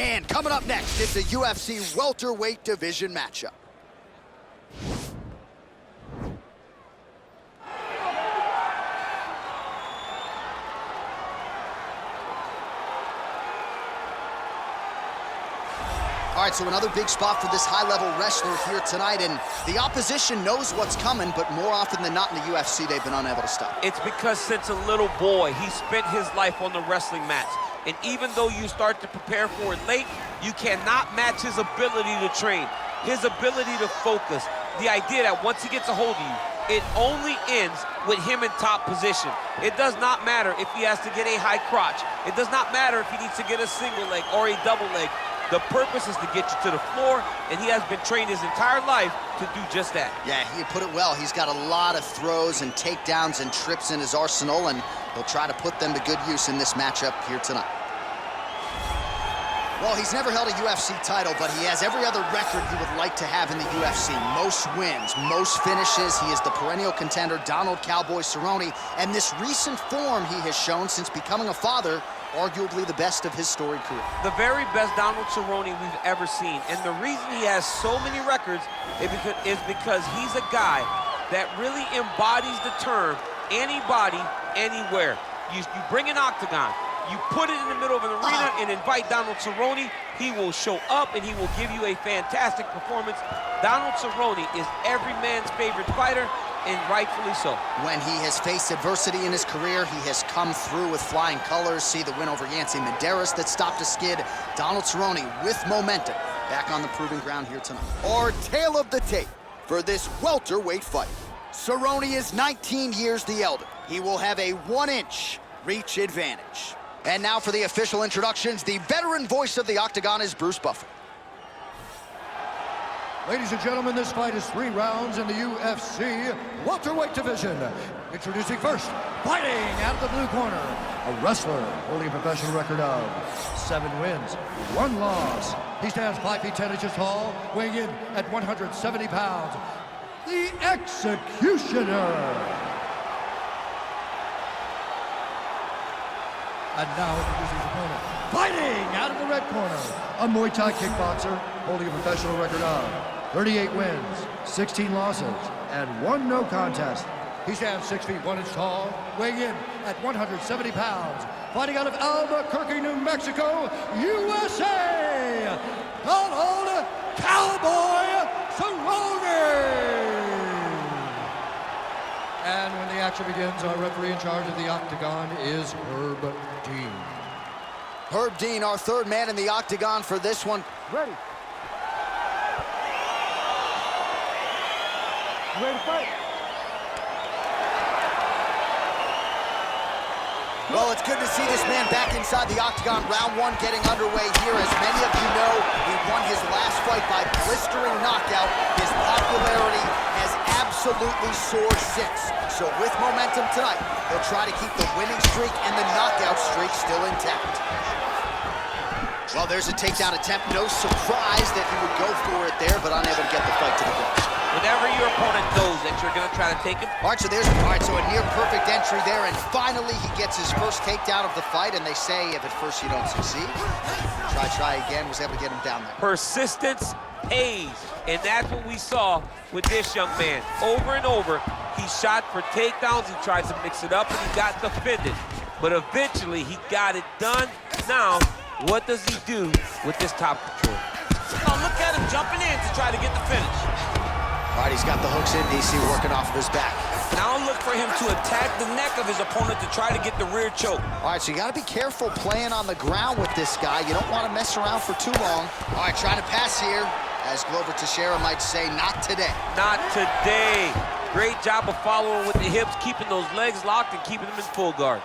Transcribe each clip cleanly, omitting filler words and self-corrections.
And coming up next, it's a UFC welterweight division matchup. All right, so another big spot for this high-level wrestler here tonight, and the opposition knows what's coming, but more often than not in the UFC, they've been unable to stop. It's because since a little boy, he spent his life on the wrestling mats. And even though you start to prepare for it late, you cannot match his ability to train, his ability to focus. The idea that once he gets a hold of you, it only ends with him in top position. It does not matter if he has to get a high crotch. It does not matter if he needs to get a single leg or a double leg. The purpose is to get you to the floor, and he has been trained his entire life to do just that. Yeah, he put it well. He's got a lot of throws and takedowns and trips in his arsenal, and he'll try to put them to good use in this matchup here tonight. Well, he's never held a UFC title, but he has every other record you would like to have in the UFC. Most wins, most finishes. He is the perennial contender, Donald Cowboy Cerrone, and this recent form he has shown since becoming a father, arguably the best of his storied career. The very best Donald Cerrone we've ever seen, and the reason he has so many records is because he's a guy that really embodies the term anybody, anywhere. You bring an octagon, you put it in the middle of an arena and invite Donald Cerrone, he will show up and he will give you a fantastic performance. Donald Cerrone is every man's favorite fighter, and rightfully so. When he has faced adversity in his career, he has come through with flying colors. See the win over Yancy Medeiros that stopped a skid. Donald Cerrone with momentum, back on the proving ground here tonight. Our tale of the tape for this welterweight fight. Cerrone is 19 years the elder. He will have a 1-inch reach advantage. And now for the official introductions, the veteran voice of the Octagon is Bruce Buffer. Ladies and gentlemen, this fight is 3 rounds in the UFC welterweight division. Introducing first, fighting out of the blue corner, a wrestler holding a professional record of 7 wins, 1 loss. He stands 5 feet 10 inches tall, weighing in at 170 pounds. The Executioner. And now introducing his opponent, fighting out of the red corner, a Muay Thai kickboxer holding a professional record of 38 wins, 16 losses, and 1 no contest. He stands 6 feet 1 inch tall, weighing in at 170 pounds, fighting out of Albuquerque, New Mexico, USA, Donald Cowboy Cerrone. And when the action begins, our referee in charge of the Octagon is Herb Dean. Herb Dean, our 3rd man in the Octagon for this one. Ready. Ready to fight? Well, it's good to see this man back inside the Octagon. Round 1 getting underway here. As many of you know, he won his last fight by blistering knockout. His popularity has absolutely soared since. So with momentum tonight, he'll try to keep the winning streak and the knockout streak still intact. Well, there's a takedown attempt. No surprise that he would go for it there, but unable to get the fight to the ground. Whenever your opponent knows that you're going to try to take him. All right, so a near perfect entry there, and finally he gets his first takedown of the fight, and they say if at first you don't succeed, try again, was able to get him down there. Persistence pays, and that's what we saw with this young man. Over and over, he shot for takedowns, he tried to mix it up, and he got defended. But eventually, he got it done. Now, what does he do with this top control? Oh, look at him jumping in to try to get the finish. All right, he's got the hooks in, DC working off of his back. Now look for him to attack the neck of his opponent to try to get the rear choke. All right, so you got to be careful playing on the ground with this guy. You don't want to mess around for too long. All right, trying to pass here. As Glover Teixeira might say, not today. Not today. Great job of following with the hips, keeping those legs locked and keeping them in full guard.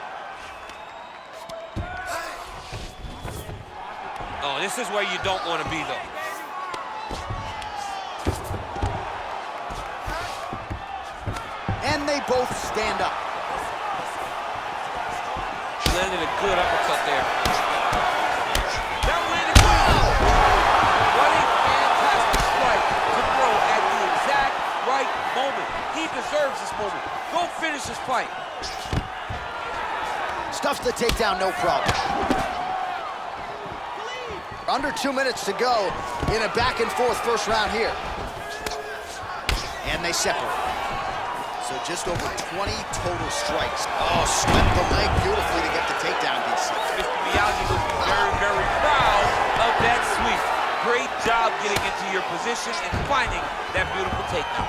Oh, this is where you don't want to be, though. And they both stand up. Landed a good uppercut there. That landed well. What a fantastic strike to throw at the exact right moment. He deserves this moment. Go finish this fight. Stuffs the takedown, no problem. Under 2 minutes to go in a back-and-forth first round here. And they separate. So just over 20 total strikes. Oh, swept the leg beautifully to get the takedown, DC. Mr. Miyagi was very, very proud of that sweep. Great job getting into your position and finding that beautiful takedown.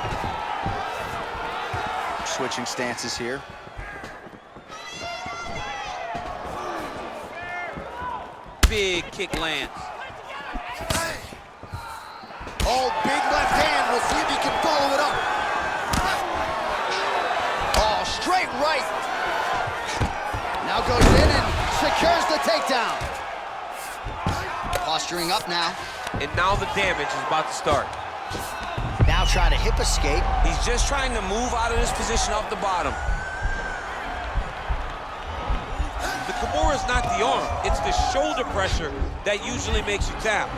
Switching stances here. Big kick lands. Oh, big left hand. We'll see if he can follow it up. Oh, straight right. Now goes in and secures the takedown. Posturing up now. And now the damage is about to start. Now try to hip escape. He's just trying to move out of this position off the bottom. The Kimura is not the arm. It's the shoulder pressure that usually makes you tap.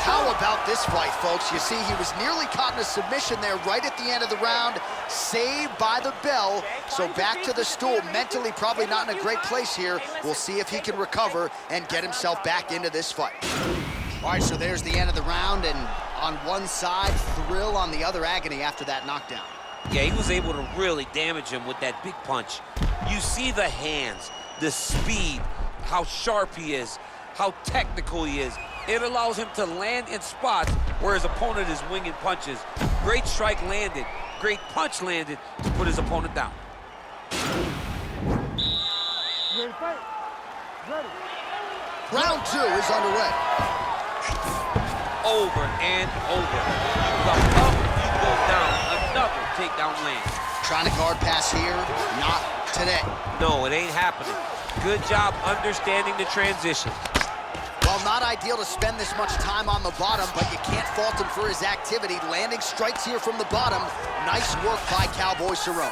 How about this fight, folks? You see, he was nearly caught in a submission there right at the end of the round, saved by the bell. So back to the stool, mentally probably not in a great place here. We'll see if he can recover and get himself back into this fight. All right, so there's the end of the round, and on one side, thrill, on the other, agony after that knockdown. Yeah, he was able to really damage him with that big punch. You see the hands, the speed, how sharp he is, how technical he is. It allows him to land in spots where his opponent is winging punches. Great strike landed, great punch landed to put his opponent down. Ready to fight? Ready. Round 2 is underway. Over and over. You go up, you go down. Another takedown land. Trying to guard pass here, not today. No, it ain't happening. Good job understanding the transition. Well, not ideal to spend this much time on the bottom, but you can't fault him for his activity. Landing strikes here from the bottom. Nice work by Cowboy Cerrone.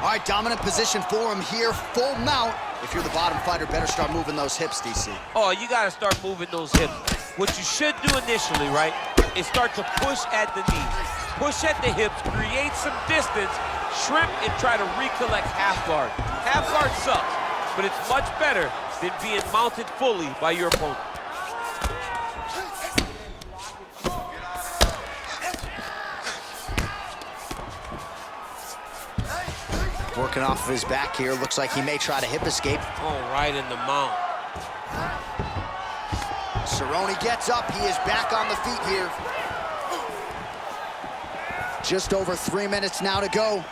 All right, dominant position for him here. Full mount. If you're the bottom fighter, better start moving those hips, DC. Oh, you got to start moving those hips. What you should do initially, right, is start to push at the knees. Push at the hips, create some distance, shrimp, and try to recollect half guard. Half guard sucks, but it's much better than being mounted fully by your opponent. Working off of his back here. Looks like he may try to hip escape. Oh, right in the mount. Cerrone gets up. He is back on the feet here. Just over 3 minutes now to go.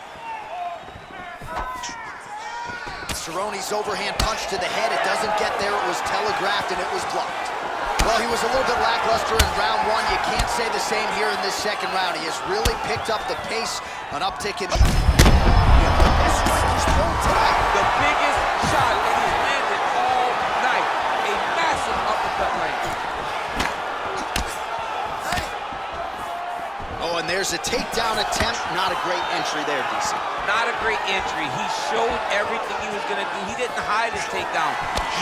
Cerrone's overhand punch to the head. It doesn't get there. It was telegraphed and it was blocked. Well, he was a little bit lackluster in round 1. You can't say the same here in this second round. He has really picked up the pace, an uptick in the strikers thrown tonight. The biggest shot that he's landed all night. A massive uppercut land. Oh, and there's a takedown attempt. Not a great entry there, DC. Not a great entry. He showed everything he was going to do. He didn't hide his takedown.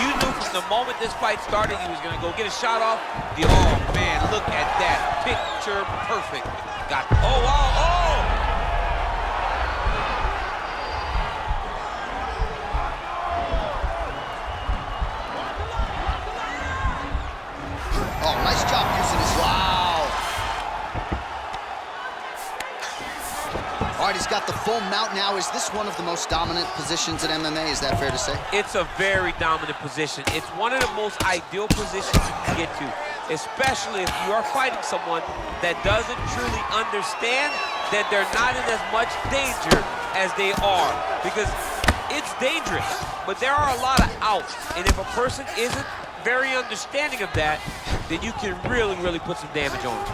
You knew from the moment this fight started he was going to go get a shot off. Oh, man, look at that. Picture perfect. Got, oh, wow, oh! Oh, nice job using his wow. All right, he's got the full mount now. Is this one of the most dominant positions in MMA? Is that fair to say? It's a very dominant position. It's one of the most ideal positions you can get to, especially if you are fighting someone that doesn't truly understand that they're not in as much danger as they are, because it's dangerous, but there are a lot of outs, and if a person isn't very understanding of that, then you can really, really put some damage on them.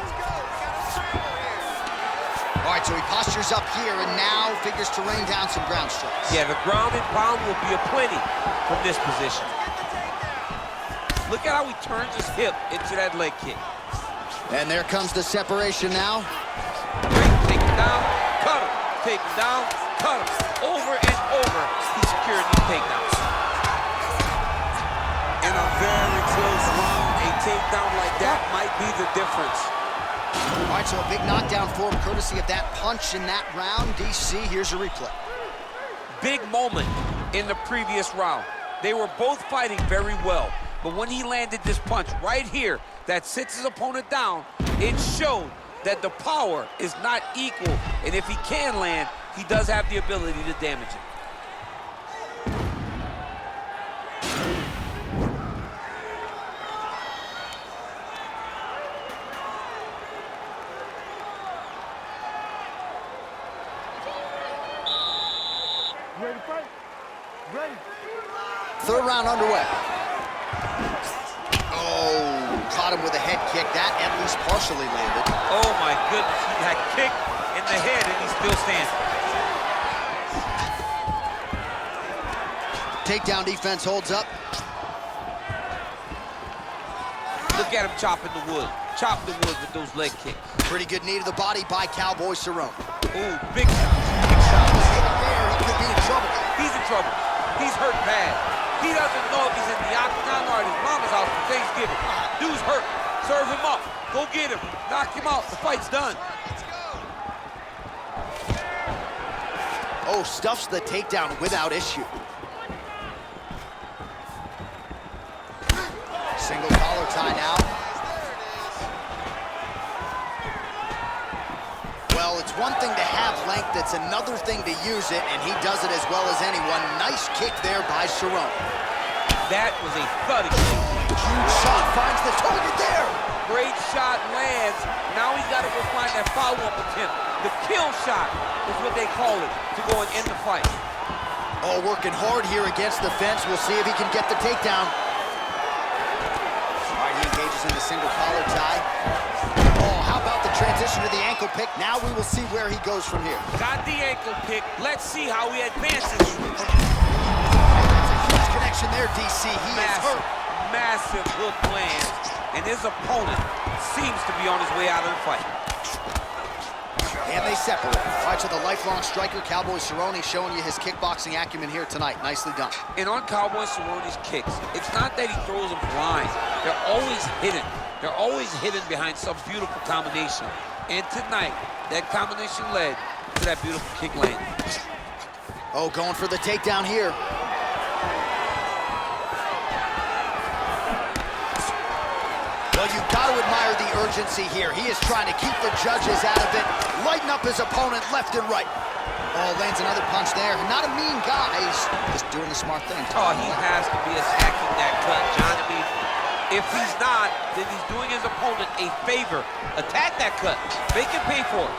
All right, so he postures up here and now figures to rain down some ground strikes. Yeah, the ground and pound will be aplenty from this position. Look at how he turns his hip into that leg kick. And there comes the separation now. Great, take him down, cut him, take him down, cut him. Over and over, he secured these takedowns. In a very close round, a takedown like that might be the difference. All right, so a big knockdown for him, courtesy of that punch in that round. DC, here's a replay. Big moment in the previous round. They were both fighting very well, but when he landed this punch right here that sits his opponent down, it showed that the power is not equal, and if he can land, he does have the ability to damage it. Ready to fight? Ready. Third round underway. Oh, caught him with a head kick. That at least partially landed. Oh my goodness, he got kicked in the head and he's still standing. Takedown defense holds up. Look at him chopping the wood. Chop the wood with those leg kicks. Pretty good knee to the body by Cowboy Cerrone. Ooh, big shot. Big shot. There, he could be in trouble. He's in trouble. He's hurt bad. He doesn't know if he's in the octagon or at his mama's house for Thanksgiving. Dude's hurt. Serve him up. Go get him. Knock him out. The fight's done. Oh, stuffs the takedown without issue. Single collar tie now. Well, it's one thing to have length, it's another thing to use it, and he does it as well as anyone. Nice kick there by Cerrone. That was a thudding kick. Huge shot finds the target there. Great shot lands. Now he's got to go find that follow-up attempt. The kill shot is what they call it, to go and end the fight. Oh, working hard here against the fence. We'll see if he can get the takedown. All right, he engages in the single collar tie. Oh, how about the transition to the ankle pick? Now we will see where he goes from here. Got the ankle pick. Let's see how he advances. Huge connection there, DC. He is hurt. Massive hook lands, and his opponent seems to be on his way out of the fight. And they separate. All right, so the lifelong striker, Cowboy Cerrone, showing you his kickboxing acumen here tonight. Nicely done. And on Cowboy Cerrone's kicks, it's not that he throws them blind. They're always hidden. They're always hidden behind some beautiful combination. And tonight, that combination led to that beautiful kick land. Oh, going for the takedown here. Well, you've got to admire the urgency here. He is trying to keep the judges out of it, lighten up his opponent left and right. Oh, lands another punch there. Not a mean guy. He's just doing the smart thing. Oh, he has to be attacking that cut, John. I mean, if he's not, then he's doing his opponent a favor. Attack that cut. Make him pay for it.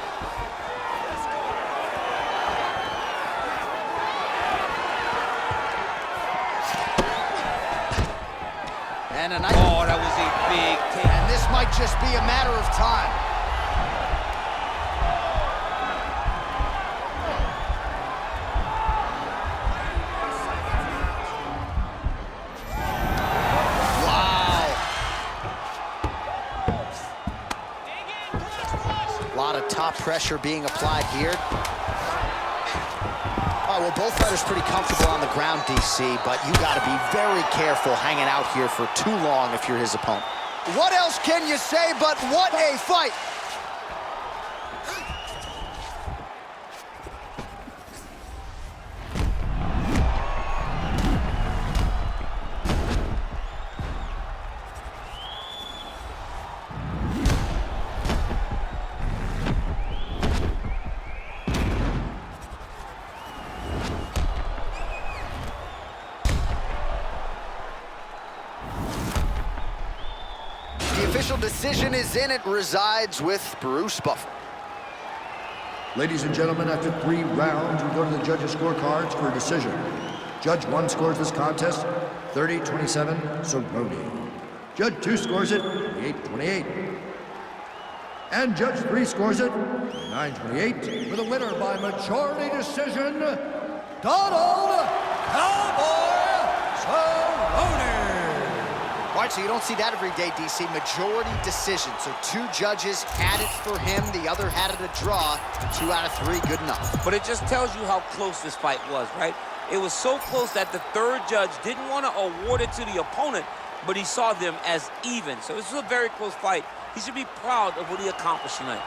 And a nice... Oh, that was a big take. And this might just be a matter of time. Wow. A lot of top pressure being applied here. All right, well, both fighters pretty comfortable on the ground, DC, but you got to be very careful hanging out here for too long if you're his opponent. What else can you say but what a fight? The official decision is in. It resides with Bruce Buffer. Ladies and gentlemen, after 3 rounds, we go to the judges' scorecards for a decision. Judge 1 scores this contest 30-27, Cerrone. Judge 2 scores it 28-28. And Judge 3 scores it 9-28 with a winner by majority decision, Donald Cowboy Cerrone. All right, so you don't see that every day, DC. Majority decision. So 2 judges had it for him. The other had it a draw. 2 out of 3, good enough. But it just tells you how close this fight was, right? It was so close that the 3rd judge didn't want to award it to the opponent, but he saw them as even. So this was a very close fight. He should be proud of what he accomplished tonight.